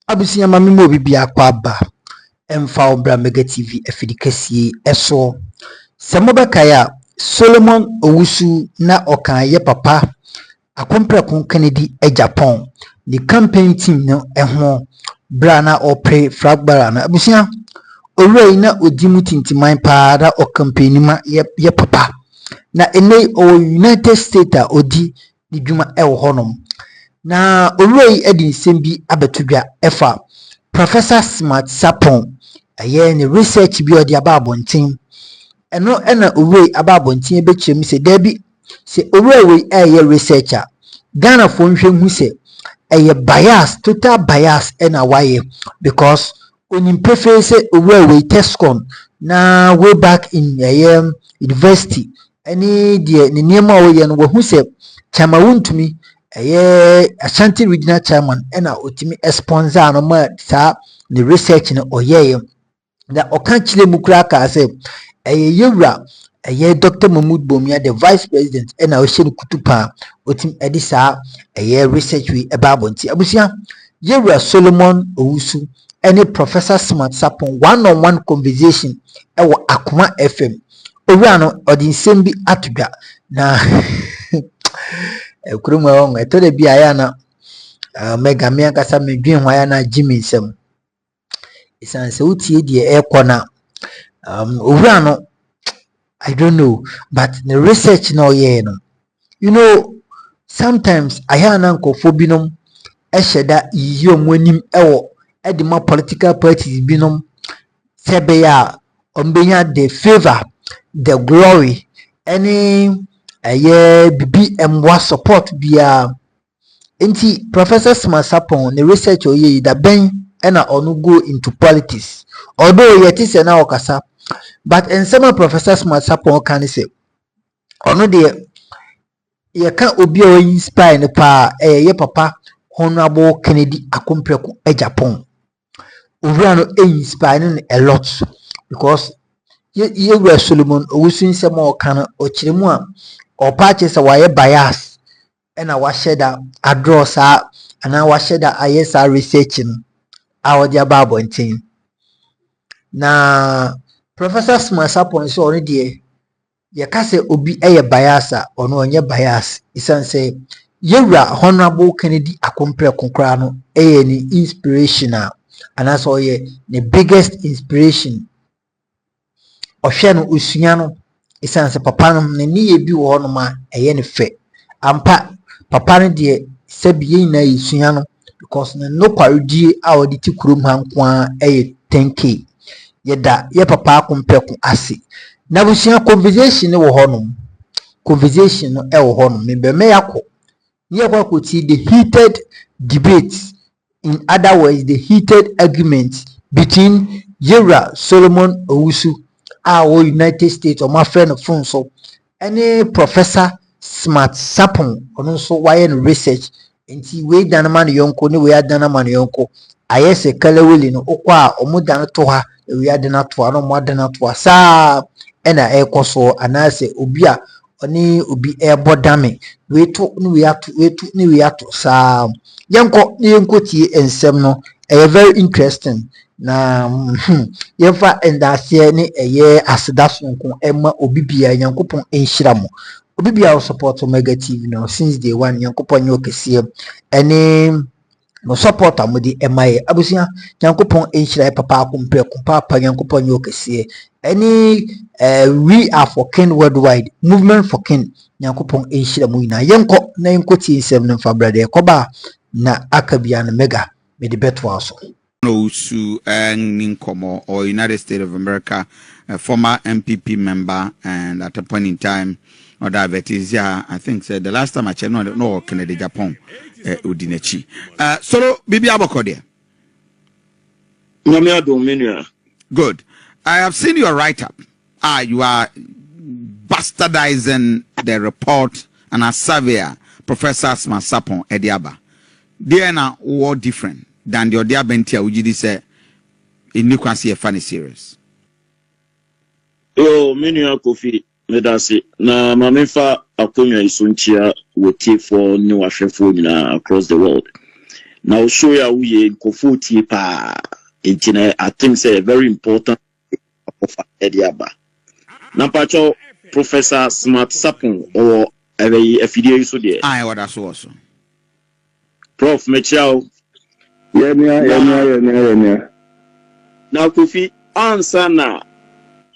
Abusia mami mo bibia kwa ba emfa obra Mega TV afidikasi eso semobekaya Solomon Owusu na okan ye papa akompra kon Kennedy Japan the campaign team no eho bra na opre fragbara na abusia owei na odimu tintiman pa da o campaign ma ye papa na ene o United States a odi ni dwuma ewo honom na owei edi nsem bi abetudwa efa Professor Smart Sarpong aye ni research bi odi aba abonten eno ena owei aba abonten be kyerem se dabi se owei aye researcher Ghana fo nhwe hu se aye bias total bias ena waye because onim prefer se owei tescon na way back in university any the niema oye no hu se chama wuntumi Ashanti regional chairman ena otimi sponsor no ma sa the research no oyeye da okan chile mukura ka se yewura Dr. Bawumia the vice president ena o hye kutupa otim edisa research we ebabonti abusia yewura Solomon Owusu any Professor Smart Sarpong one-on-one conversation ewo Akuma FM owura no odi nsem bi atodwa na kuruma won etode bi aya na mega me akasa medwen ho aya na Jimmy nsem isanse utie die ekona owura no I don't know but the research no ye no you know sometimes aya na nkofo binom eheda yiyi omonim ewo edima political parties binom sebe ya ombenya the favor the glory any bibi emwa support bia enti Professor Smart Sarpong the research oye da ben ena onu go into politics although yet say na okasa but in some Professor Smart Sarpong can say onu de ye kan obi o inspire ne pa ye papa Honorable Kennedy Akompreku Japan owura no inspire a lot because ye were Solomon Owusu nsema o kan o kiremu a o pa che se waye bias ena wa sheda adraw sa ana wa sheda ayesa researching awodi ababontin na Professor Smart Sarpong so on de ye ka se obi bias a ono onye bias isan se yewura Honorable Kennedy Akompreku kra no ni inspirational and that's all ye the biggest inspiration ohwe no osua no isan se papa no ne niye bi wo no ma ne fe ampa papa no de sabiye na yesua no because no kwaredie a odi ti kurom hankwa 10k yeda ye papa Akompreku ase na busua conversation wo honom conversation no wo honom me yakọ ye kwa ti the heated debates, in other words the heated arguments between yewura Solomon Owusu our United States or my friend phone so any Professor Smart Sarpong ono so why research nti we dan man yonko ni we adan man yonko ayese kaleweli no okwa omudan to ha we adan to no mo adan to sa ena ekoso anase obi a oni obi bodame we to ni we ato sa yenko tie ensem no very interesting na yefa endase ni asedaso nko ema obi bia yankopon enhyira mo obi bia support Mega TV no since day one yankopon nyo kese ene no support amodi emaye abusia yankopon enhyira papa Akompreku papa yankopon nyo kese ene we are for Ken worldwide movement for Ken yankopon enhyira mo ina yenko na yenko tie nsem no fa brother ekoba na akabia na Mega me the beto also Owusu Ninkomo or United States of America, a former MPP member, and at a point in time, or diabetes, I think said the last time I checked, no, Kennedy Japan, Udinechi. Solo Bibi Abokode. Good. I have seen your write-up. You are bastardizing the report and a surveyor, Professor Smart Sarpong Ediaba. They are now all different than the other bentia ujidi say in you can see a funny series. Oh, many Kofi medasi na mamefa akonya isuntia wotie for new afefo across the world. Now show ya we nkofo tie pa. Intine I think say very important of Ediaba. Now pacho Professor Smart Sarpong or FDA so there. I what that's also. Prof Michel. Yeah. Now Kofi answer na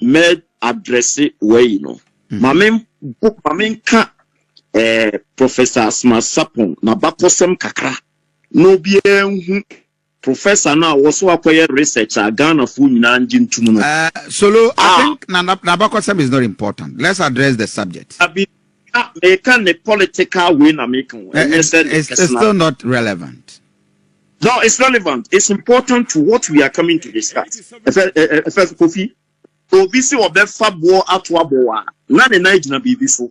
med address where you know. Mamen ka Professor Smart Sarpong na bakosem kakra. No be Professor now was acquire researcher Ghana fu nyina ngin tumu no. Solo I think Nabakosem is not important. Let's address the subject. Make a political way na make it's still not relevant. No, it's relevant. It's important to what we are coming to discuss. First, Kofi, Obisi obefa bo atwa bo a na ne na gina bibi so.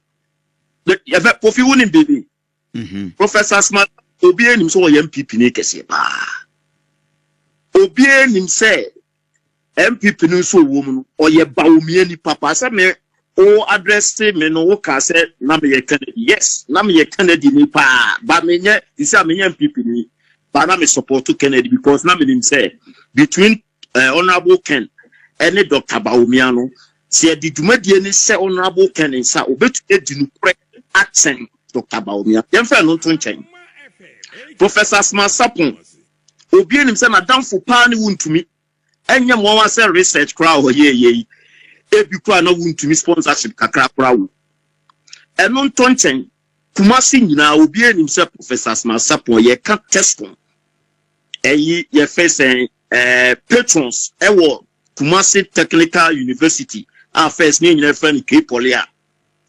Kofi woni baby. Professor Smart obi enim so o MPP ne kese ba. Obi enim say MPP no so wo mu no o ye Bawumia ni papa say me o address me no wo ka say na me ye Kennedy. Yes, na me ye Kennedy ni pa ba me nye isi me nye MPP ni ba na me support to Kennedy because na me nim say between Honorable Ken and Dr. Bawumia no say di dwumadie ni say Honorable Ken nsa obetu edi no pre accent Dr. Bawumia yem fa no to nchen Professor Smart Sarpong obi enim say na danfo pa ni wuntumi enye mo wa say research crowd ye ebi kwa na wuntumi sponsorship kakra crowd eno nto nchen Kumasi nyina obi enim say Professor Smart Sarpong ye ka teston ye face patrons ewo Kumasi Technical University first ni nyina friend ke polia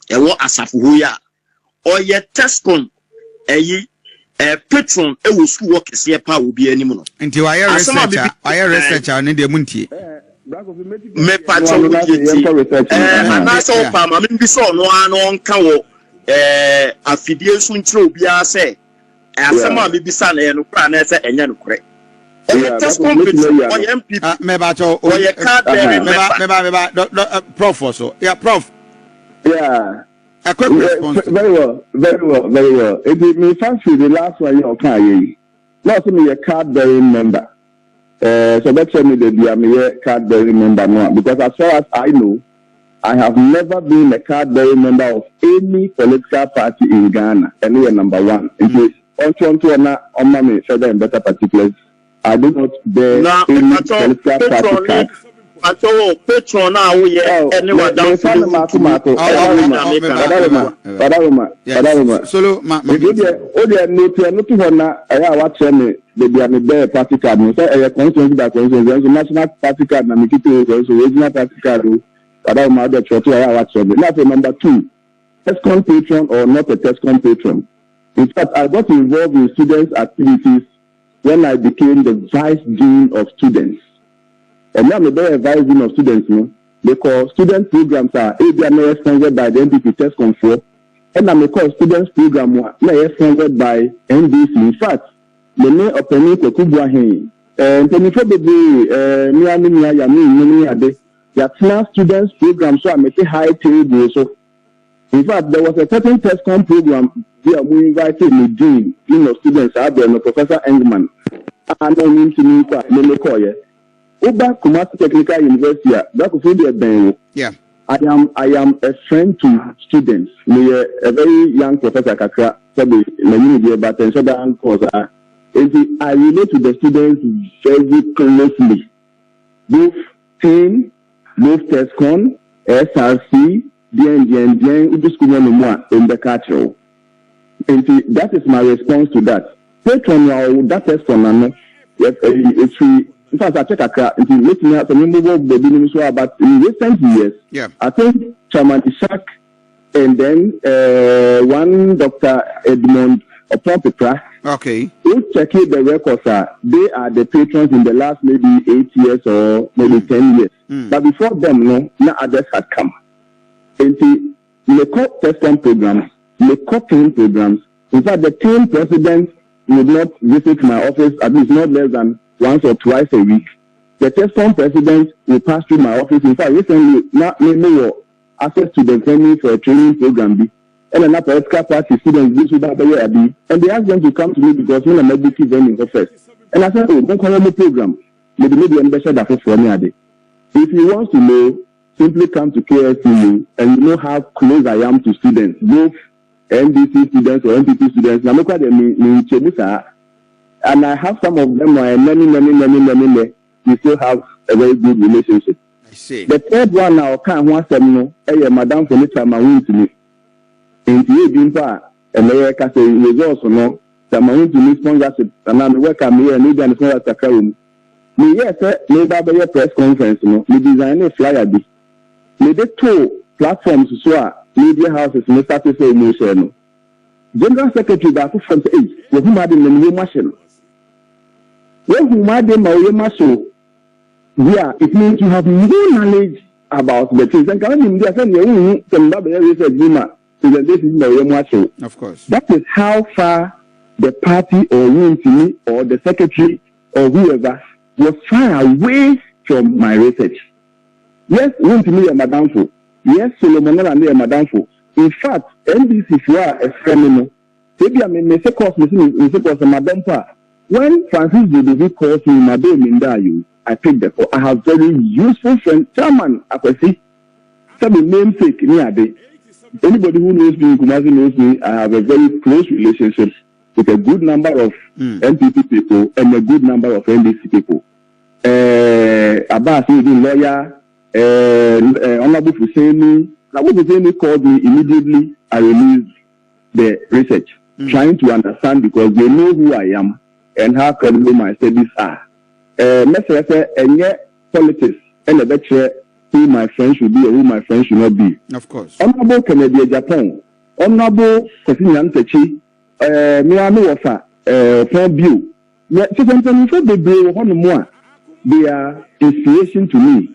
ewo asafo hoya o ye teston patron ewo school work se pa obi anim no nti why researcher ne de muntie me patron na so pa ma me so no an ka wo afidie so nkyere obi a se asama me bisa na ye no kra na se enya no kre test competition o ye MPP me ba cho o ye card me prof also yeah prof yeah. A quick response. Very well. It me fancy the last one you can not me a card bearing member. So that's me the be card bearing member now because as far as I know, I have never been a card bearing member of any political party in Ghana. And we are number one. On my further and better particulars. I do not bear any political party card. Patron now we anyone down Solo ma o no to hona aya wa me the be me bear party card no say constituency by constituency national party card na me kito so regional party card Badawuma the church aya wa me now number 2 TESCON patron or not a TESCON patron. In fact, I got involved in students' activities when I became the vice dean of students. And now I'm the vice dean of students, because student programs are sponsored by the NDP TESCON 4, and I'm called students program sponsored by NDC. In fact, the name of Penny Kokubwahe, and Penny Fobaby, Miami, Yami, the students program, so I make a high table. So, in fact, there was a certain TESCON program where we invited the dean, students out there, Professor Engman, and I mean to me, Lemekoye. Uba Kumasi Technical University, that could be a bang. Yeah. I am a friend to students. Me a very young professor Kakra, so the university, but and so that I relate to the students very closely. Both team, both TESCON, SRC, DN, in the culture. And that is my response to that. Patron, that TESCON, it's free. In fact, I check looking at some beginning about in recent years. Yeah. I think Chairman Ishak and then one Dr. Edmond Opompekra. Okay. Who check the records they are the patrons in the last maybe 8 years or maybe 10 years. But before them, no others had come. And the core TESCON programs, the core team programs. In fact, the team president would not visit my office at least not less than once or twice a week. The TESCON president will pass through my office. In fact, recently, now access to the venue for a training program. and an political party students do that and they asked them to come to me because when I'm able to them first. And I said, oh, don't call me program. Maybe ambassador that for me. If you want to know, simply come to KSU and you know how close I am to students, both NDC students or NPP students. I'm not and I have some of them who many. We still have a very good relationship. I see. The third one now can't want them know. Hey, madam, for me, I'm going to me. In the evening, and they can say results or no. I'm going to me sponsorship, and I'm working here and need an sponsor. Me yes, maybe by a press conference, no. Me design a flyer. Me the two platforms so media houses no start to say emotion. General Secretary that from say, we who made the new machine. When who made the new machine. Yeah, it means you have no knowledge about the things. And can you say you can have a research of course. That is how far the party or unity or the secretary or whoever was far away from my research. Yes, unity and Madame Fo. Yes, Solomon and Madame Fo. In fact, NBC for a criminal. Maybe I may say cause Madame Fo. When Francis Dede calls me Madame Mindayu, I picked the call. I have very useful friend, Chairman Akwesi. Some namesake near. Anybody who knows me in Kumasi knows me. I have a very close relationship with a good number of NPP people and a good number of NDC people. Abbas, lawyer, Honorable Husseini. Honorable Husseini called me immediately. I released the research, trying to understand because they know who I am and how credible my studies are. And yet politics and the better who my friends should be or who my friends should not be. Of course. Honorable Kennedy Japan, Honorable Kosinian Techi, Miami Wasa, Fabio. They are inspiration to me.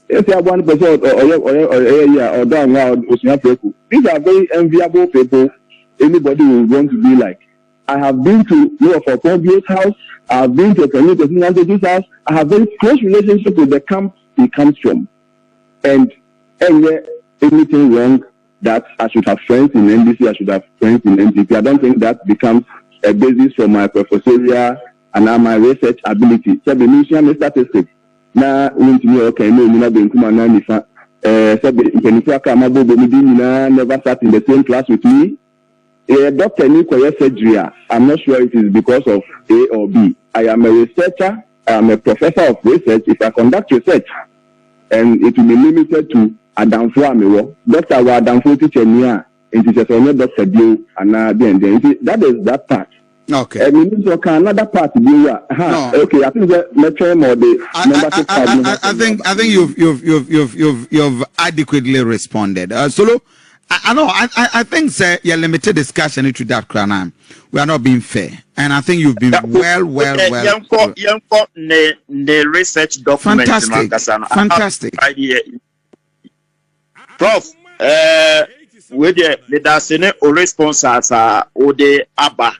If you have 1% or down, these are very enviable people. Anybody will want to be like. I have been to for Fabio's house. I have been to a community house. I have very close relationship with the camp he comes from. And yet, anything wrong that I should have friends in NDC, I should have friends in NPP. I don't think that becomes a basis for my professorial and my research ability. So the mission statistics. Now, okay, no, never sat in the same class with me. A doctor need surgery. I'm not sure it is because of A or B. I am a researcher. I am a professor of research. If I conduct research, and it will be limited to Adamfo Amiwo, Dr. Adamfo teacher near, and it is only Dr. Dio and that is that part. Okay. And we need to another part. No. Okay, I think that metro or the membership I think you've adequately responded. Solo. I know. I think, sir, your limited discussion into that crown. We are not being fair, and I think you've been well. The research document. Fantastic. Prof, with the dasene o responses are o de aba.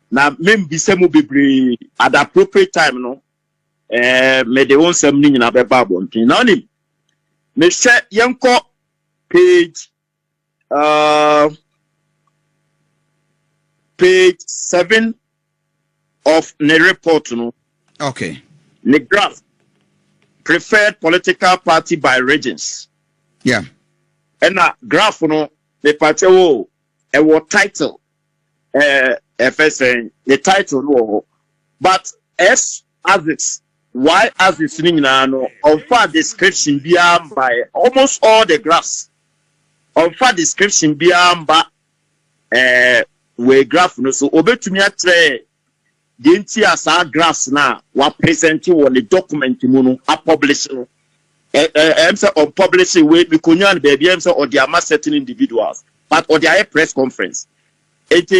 Na membi se mu bebre at the appropriate time no. Me de won sem ni na be babon. Na ni me share yanko page 7 of the report. No? Okay. The graph preferred political party by regions. Yeah. And that graph, no, the party a title. FSN, the title, no, but S as it's Y as it's no, of far description beyond by almost all the graphs. Of far description beyond by we graph no so obetumi atre the entire graphs na wa present on the document mu no a publish no say on publish we konya baby say or they are certain individuals but or their press conference it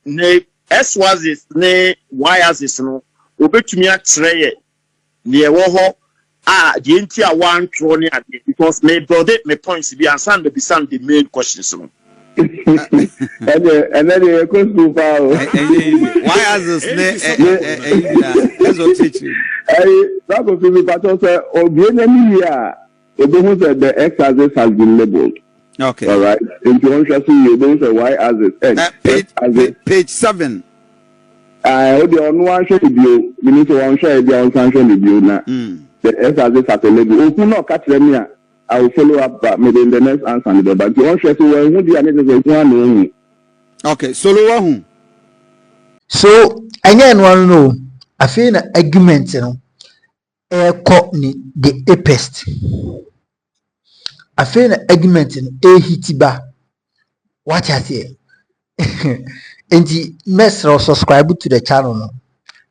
ne S was this ne Y as this no obetumi atre ne wo ho the entire one throne because me brother me points be answer the main questions no. And then you go to power. Why has this? That's what teaching. That was the pattern. Say, the X axis has been labeled. Okay. All right. If you want to see you, don't say why as it. Page 7. I the on one show video. We need to one show the on sanction video now. The S as it at a level. If you not catch them here, I will follow up maybe in the next answer. But you want to see where who the other one. Okay. Solo who? So again, one no. I feel an argument, you know. Ni the apest. I feel an argument in a hitiba. What I say. And the mess or subscribe to the channel no.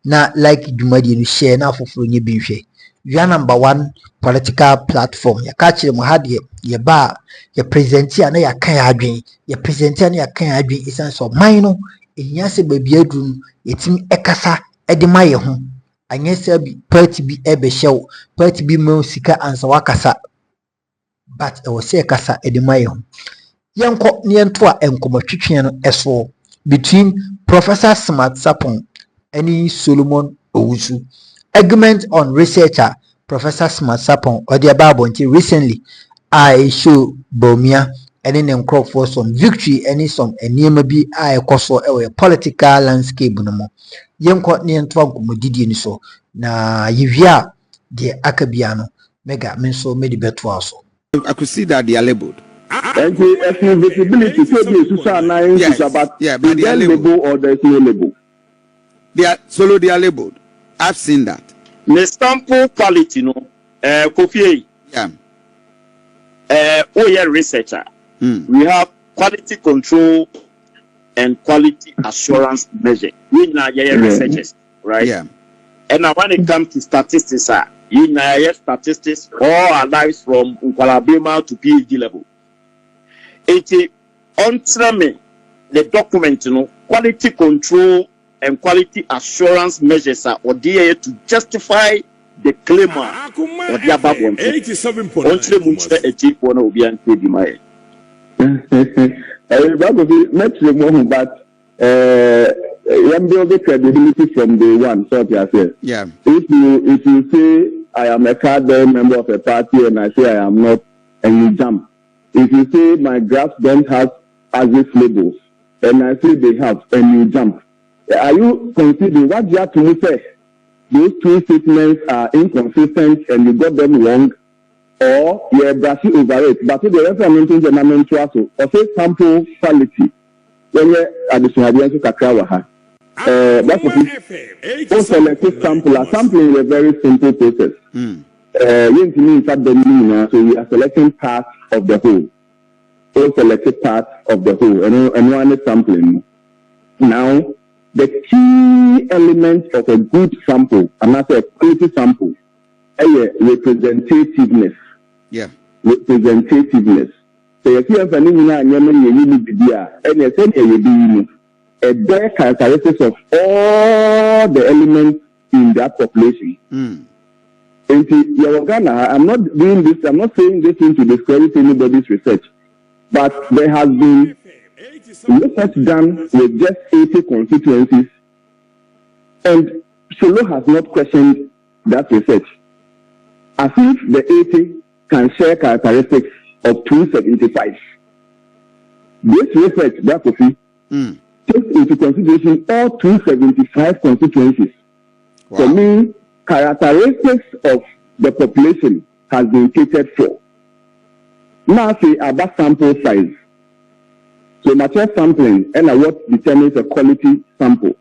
Now like Jumadi you share now for free binfe. You are number one political platform. You catch them had your bar, your presenter and your kayadwin, your presenter and your kayadwin is so minor. In yase baby room, it's me ekasa edima ye ho. Anye se bi party bi ebe show, party bi mo sika ansa wakasa. But I was say kasa edima ye ho. Yanko ni ento a enkomo twetwe no eso between Professor Smart Sarpong and Solomon Owusu. Argument on researcher Professor Smart Sarpong or the Bible recently I show Bawumia and in crop for some victory and some and be I coso a political landscape no more. Young court near Didi so na yivia de Akabiano mega menso made the better also. I could see that they are labeled. And the visibility is about but they are label or there's no label. They are labeled. I've seen that. The sample quality, no, Kofi. Yeah. Researcher. We have quality control and quality assurance measure. We now researchers, right? Yeah. And now when it comes to statistics, you know statistics all our lives from Nkwalabema to PhD level. It is on the document, you know, quality control and quality assurance measures are there to justify the claim of the above one. 87.9. But build the credibility from day one. So yeah. If you say I am a card member of a party and I say I am not, and you jump. If you say my graphs don't have ASIS labels and I say they have, and you jump. Are you considering what you have to say? Those two statements are inconsistent and you got them wrong, or you're brushing over it. But the reference to the also, or say sample quality. When you're at the Suhadian Kakrawaha, that's what it is. Selective sample. A sampling is a very simple process. So we are selecting parts of the whole. So selected parts of the whole, and one is sampling. Now, the key element of a good sample, and not a quality sample, is representativeness. Yeah. Representativeness. So you see, if a bare characteristics of all the elements in that population. I'm not doing this, I'm not saying this to discredit anybody's research, but there has been research done with just 80 constituencies, and Solo has not questioned that research. As if the 80 can share characteristics of 275. This research, takes into consideration all 275 constituencies. Wow. For me, characteristics of the population has been catered for. Now, say about sample size. So, mature sampling and what determines a quality sample,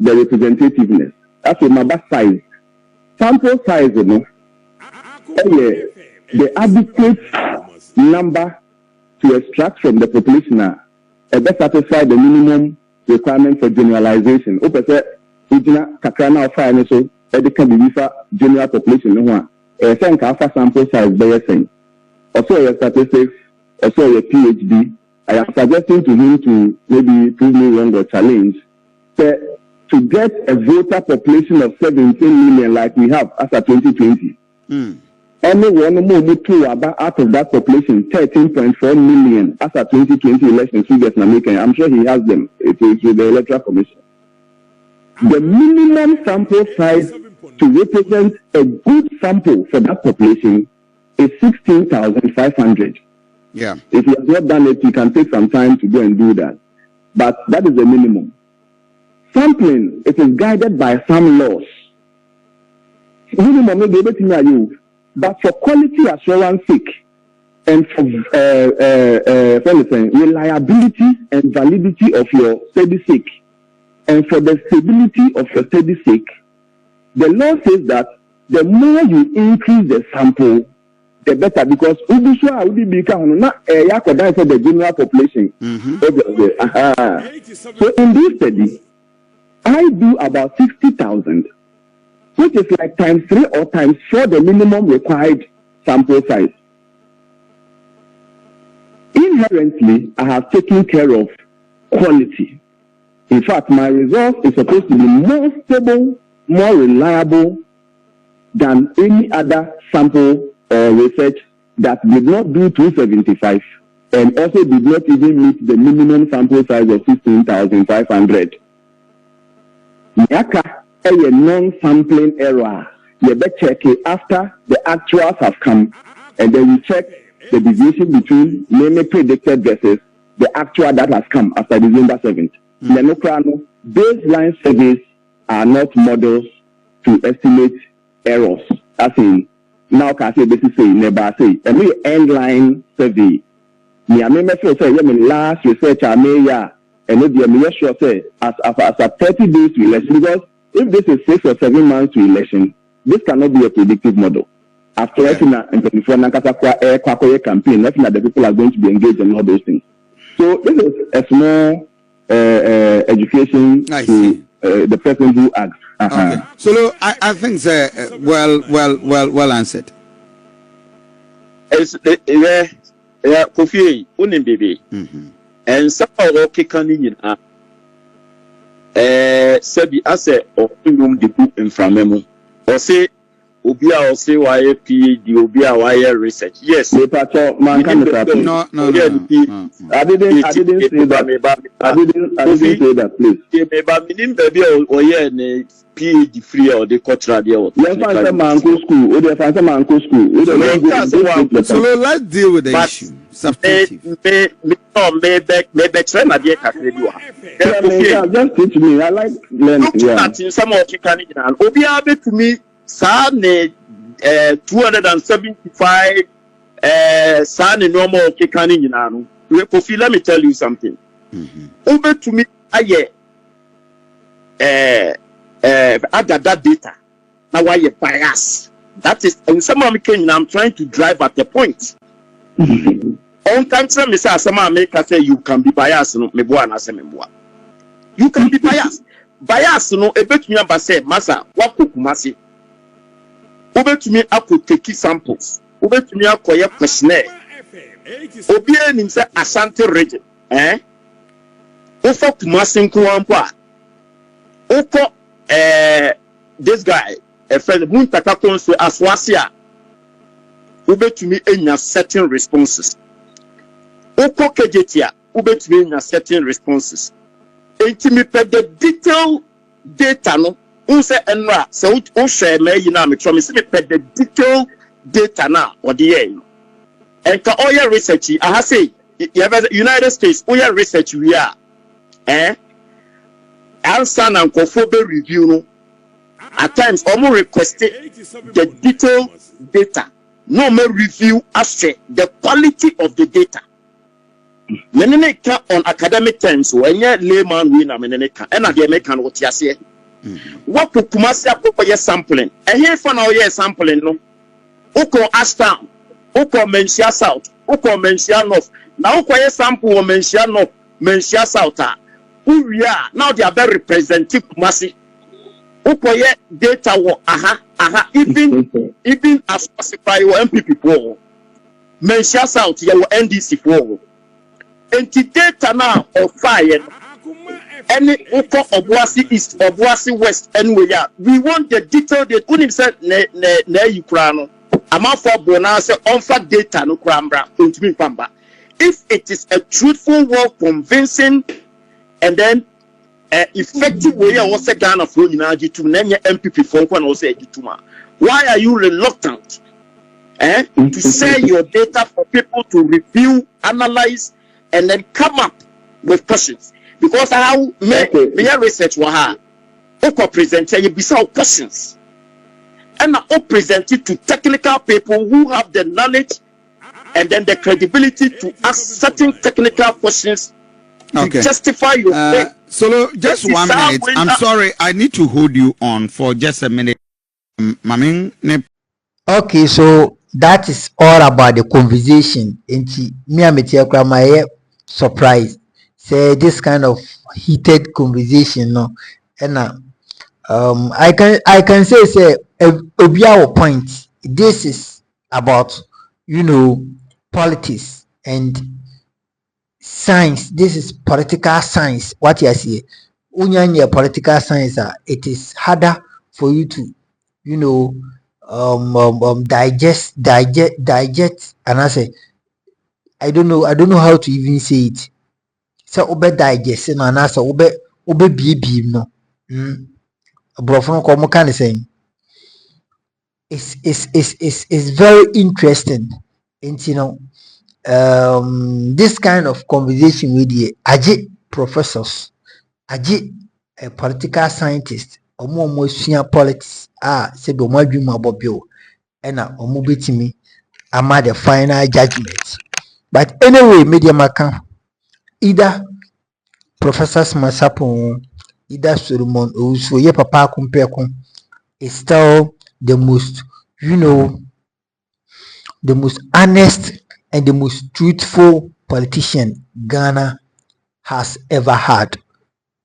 the representativeness. That's about size. Sample size, the adequate number to extract from the population that satisfy the minimum requirement for generalization. General population, sample size, also your statistics, also your PhD. I am suggesting to him to maybe prove me wrong or challenge. So, to get a voter population of 17 million like we have as of 2020, anyone more out of that population, 13.4 million as of 2020 election figures. I'm sure he has them. It is with the Electoral Commission. The minimum sample size to represent a good sample for that population is 16,500. Yeah. If he has not done it, he can take some time to go and do that. But that is the minimum. Sampling, it is guided by some laws. Minimum, but for quality assurance sake and for reliability and validity of your study sake and for the stability of your study sake, the law says that the more you increase the sample, the better, because Owusu will be not for the general population. So in this study, I do about 60,000, which is like times 3 or times 4 the minimum required sample size. Inherently, I have taken care of quality. In fact, my result is supposed to be more stable, more reliable than any other sample or research that did not do 275 and also did not even meet the minimum sample size of 16,500. Yaka a non-sampling error. You better check it after the actuals have come, and then you check the deviation between many predicted versus the actual that has come after December 7th. Baseline surveys are not models to estimate errors. As in, now can say this is say never say. Every end line survey. Me I remember say last research I made and me sure say as 30 days to election, because if this is 6 or 7 months to election, this cannot be a predictive model. After campaign, nothing that the people are going to be engaged in all those things. So this is a small education to the person who asks. Okay. So I think well answered. Kofi unim baby. And some of kikani sebi ase of room the book in Framemo. Or say Obia or say why PhD Obia why research. Yes, No. I didn't say that. I didn't say that, please. Or PhD free or the cultural deal. So let's deal with the issue. Substantive. Just teach me. I like learning. Some of you can Obia to me. 275 normal kekani nyinanu. Kofi, let me tell you something. Over to me aye that data. Now why bias? That is some of me I'm trying to drive at the point. On country me say some America say you can be biased no me boa na say me boa. You can be biased. Bias no ebetumi aba say masa wakokumase. Over to me, I could take samples. Over to me, I could a questionnaire. Obia himself Ashanti region. Over to Masin Kuampa. Oko this guy, a friend Muntaka Konsu Aswasia. Over to me in certain responses. Oko Kejetia, over to me in certain responses. Intimate the detailed data no. Unse enra so o share me yina me try me see me pet the detailed data now or the year and ka all research I say United States all research we are answer and conformable review no at times almost requested the detailed data no more review as the quality of the data. Menene ka on academic terms when you layman we na menene ka and the American what you say. What could Kumasi appropriate sampling? And here for now, yes, sampling no. Oko Ashtown, Oko Menchia South, Oko Menchia North. Now, Oko sample or Menchia North, Menchia South. Who we are now, they are very representative Kumasi. Oko data wo even as specify your MPP for Menchia South, your NDC for. And the data now of fire. Any Oko Obuasi East, Obuasi West, anywhere. We want the detail that couldn't say ne Ukrano. Amount for bonus on fact data no crambra into pamba. If it is a truthful, well convincing, and then effective way I was a gun of running to name MPP phone when I say Gituma. Why are you reluctant to share your data for people to review, analyze, and then come up with questions. Because how me research waha, oko present you beside questions, and I present it to technical people who have the knowledge and then the credibility to ask certain technical questions to justify your claim. Solo, just 1 minute. I'm sorry, I need to hold you on for just a minute. Okay, so that is all about the conversation. And me and my surprised. Say this kind of heated conversation, no, and I can say Obiawo point. This is about politics and science. This is political science. What you see, unyanya political science, it is harder for you to digest, and I say I don't know how to even say it. So obe digest no, and I say obe BB no. Brofon ko can say it's very interesting. And this kind of conversation with the aji professors, aji political scientists, omo sua politics say be omo adwuma bobio and omo betimi ama the final judgment. But anyway, media maka either Professor Sarpong, either Solomon Owusu, ye papa kumpeko is still the most the most honest and the most truthful politician Ghana has ever had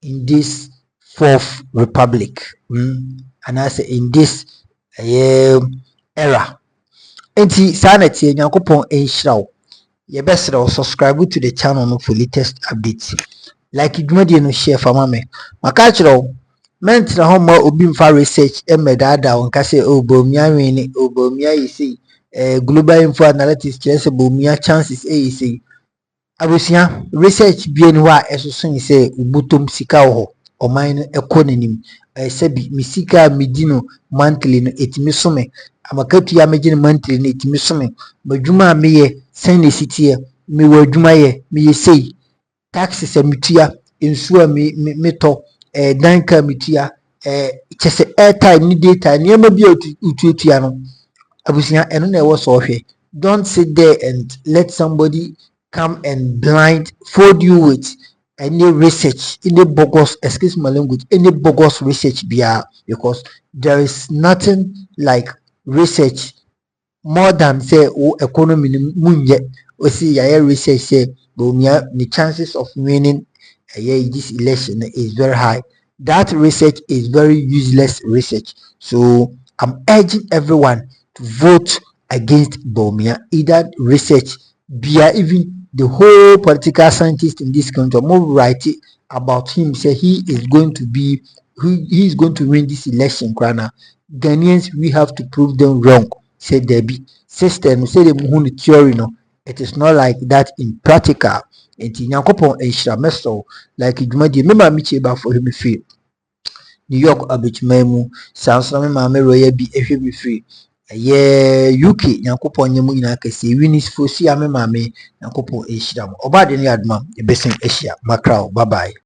in this fourth republic, and I say in this era. Enti sanity Nyankopon enhyiraw. Ye best subscribe to the channel for latest updates. Like dwumadi no share for me. Maka kyerɛw mentra ho ma obi mfa research emedada wonka say Bawumia wini Bawumia yisi global info analytics kyerɛ sɛ Bawumia chances yisi abusia research bi eni ho a ɛsoso ni sɛ ubutom sika ho oman no ɛkɔ nanim sɛbi mi sika medi no monthly no etimi so me amakatu ya megye no monthly no etimi so me badwuma meyɛ sɛn na sitie me wɔ adwuma yɛ meyɛ sei taxes ametua ensu a me to danka metua kyese airtime ni data niema bi utuatua no abusia eno na ɛwɔ so hwɛ. Don't sit there and let somebody come and blind fold you with any research, any bogus, excuse my language, any bogus research because there is nothing like research more than say economy munye or see your research say Bawumia the chances of winning this election is very high. That research is very useless research. So I'm urging everyone to vote against Bawumia. Either research even the whole political scientist in this country more write about him say he is going to win this election. Ghanaians, we have to prove them wrong. Say there be system, say the muhuni theory no. It is not like that in practical. Enti Nyankopon enhyira meso like dwumadi me ma me cheba for him free New York abetwumam sansra me ma me roya bi ehwe me free UK Nyankopon nyemu nyina kase winis fosi ame ma me Nyankopon enhyira mo oba de ne aduma e besen ehia makrao bye bye.